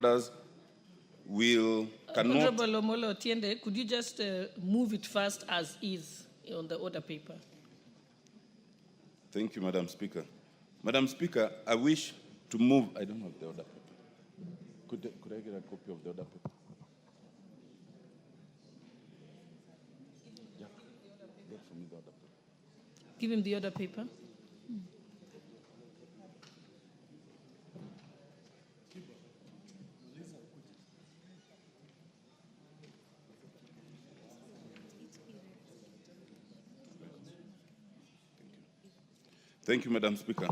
will cannot. Honorable Amollo Otiende, could you just move it first as is on the order paper? Thank you, Madam Speaker. Madam Speaker, I wish to move. I don't have the order paper. Could I get a copy of the order paper? Yeah. Get for me the order paper. Give him the order paper. Thank you, Madam Speaker.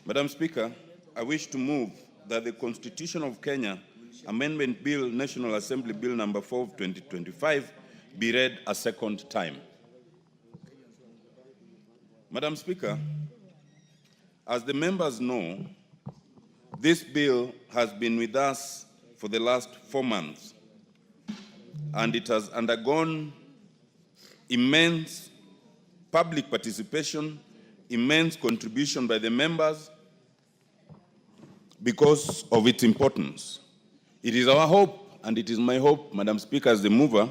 Madam Speaker, I wish to move that the Constitution of Kenya Amendment Bill, National Assembly Bill number 4 of 2025, be read a second time. Madam Speaker, as the members know, this bill has been with us for the last 4 months, and it has undergone immense public participation, immense contribution by the members because of its importance. It is our hope, and it is my hope, Madam Speaker, as the mover,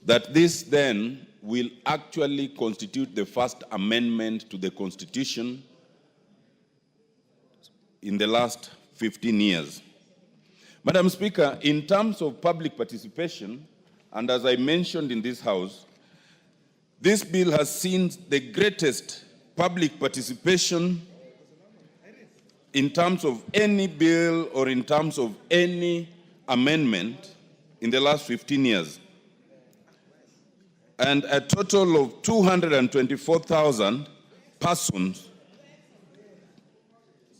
that this then will actually constitute the first amendment to the Constitution in the last 15 years. Madam Speaker, in terms of public participation, and as I mentioned in this House, this bill has seen the greatest public participation in terms of any bill or in terms of any amendment in the last 15 years. And a total of 224,000 persons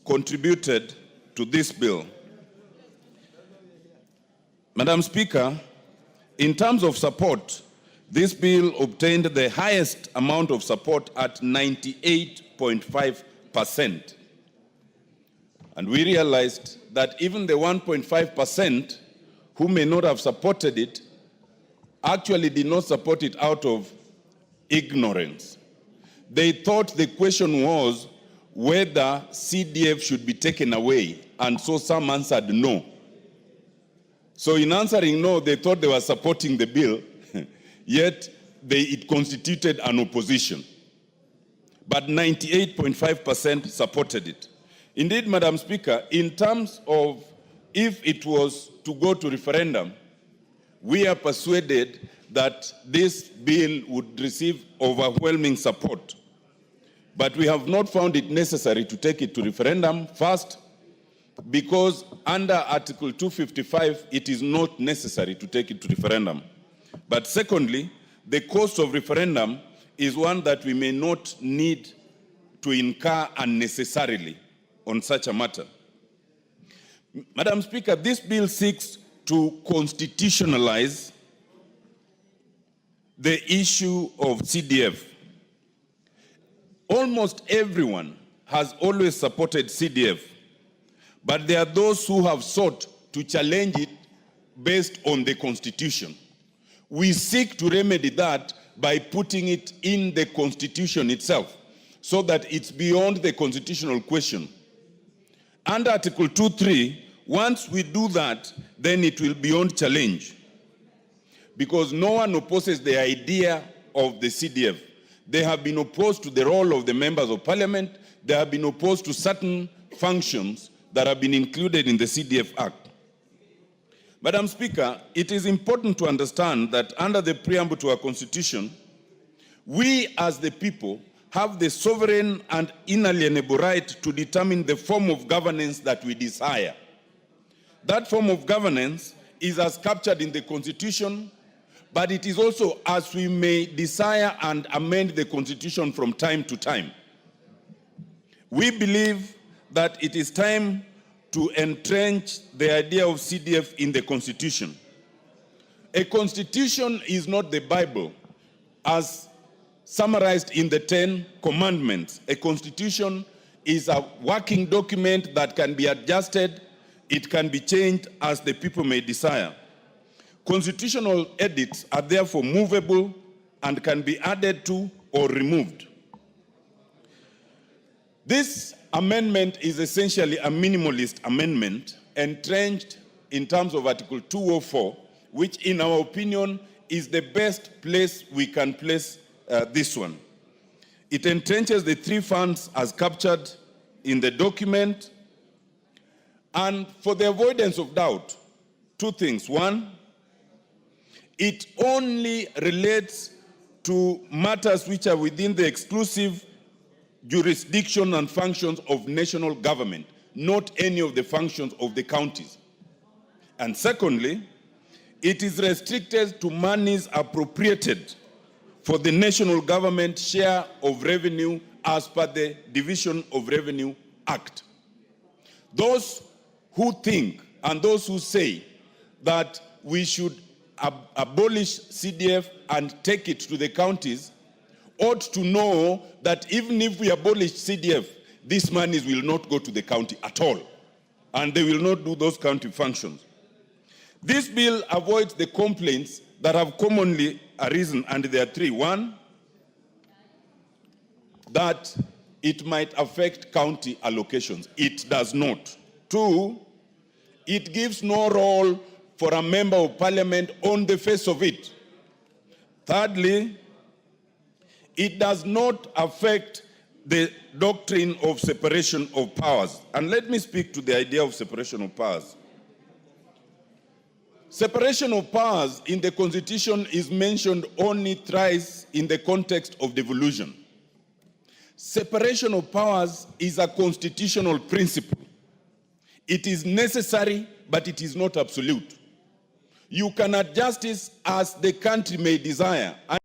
contributed to this bill. Madam Speaker, in terms of support, this bill obtained the highest amount of support at 98.5%. And we realized that even the 1.5% who may not have supported it actually did not support it out of ignorance. They thought the question was whether CDF should be taken away, and so some answered no. So in answering no, they thought they were supporting the bill, yet it constituted an opposition. But 98.5% supported it. Indeed, Madam Speaker, in terms of if it was to go to referendum, we are persuaded that this bill would receive overwhelming support. But we have not found it necessary to take it to referendum. First, because under Article 255, it is not necessary to take it to referendum. But secondly, the cost of referendum is one that we may not need to incur unnecessarily on such a matter. Madam Speaker, this bill seeks to constitutionalize the issue of CDF. Almost everyone has always supported CDF, but there are those who have sought to challenge it based on the Constitution. We seek to remedy that by putting it in the Constitution itself, so that it's beyond the constitutional question. Under Article 2.3, once we do that, then it will be beyond challenge, because no one opposes the idea of the CDF. They have been opposed to the role of the members of parliament. They have been opposed to certain functions that have been included in the CDF Act. Madam Speaker, it is important to understand that under the preamble to our Constitution, we as the people have the sovereign and inalienable right to determine the form of governance that we desire. That form of governance is as captured in the Constitution, but it is also as we may desire and amend the Constitution from time to time. We believe that it is time to entrench the idea of CDF in the Constitution. A Constitution is not the Bible, as summarized in the 10 Commandments. A Constitution is a working document that can be adjusted, it can be changed as the people may desire. Constitutional edits are therefore movable and can be added to or removed. This amendment is essentially a minimalist amendment entrenched in terms of Article 204, which in our opinion is the best place we can place this one. It entrenches the three funds as captured in the document. And for the avoidance of doubt, two things. One, it only relates to matters which are within the exclusive jurisdiction and functions of national government, not any of the functions of the counties. And secondly, it is restricted to monies appropriated for the national government share of revenue as per the Division of Revenue Act. Those who think and those who say that we should abolish CDF and take it to the counties ought to know that even if we abolish CDF, these monies will not go to the county at all, and they will not do those county functions. This bill avoids the complaints that have commonly arisen, and there are three. One, that it might affect county allocations. It does not. Two, it gives no role for a member of parliament on the face of it. Thirdly, it does not affect the doctrine of separation of powers. And let me speak to the idea of separation of powers. Separation of powers in the Constitution is mentioned only thrice in the context of devolution. Separation of powers is a constitutional principle. It is necessary, but it is not absolute. You can adjust it as the country may desire.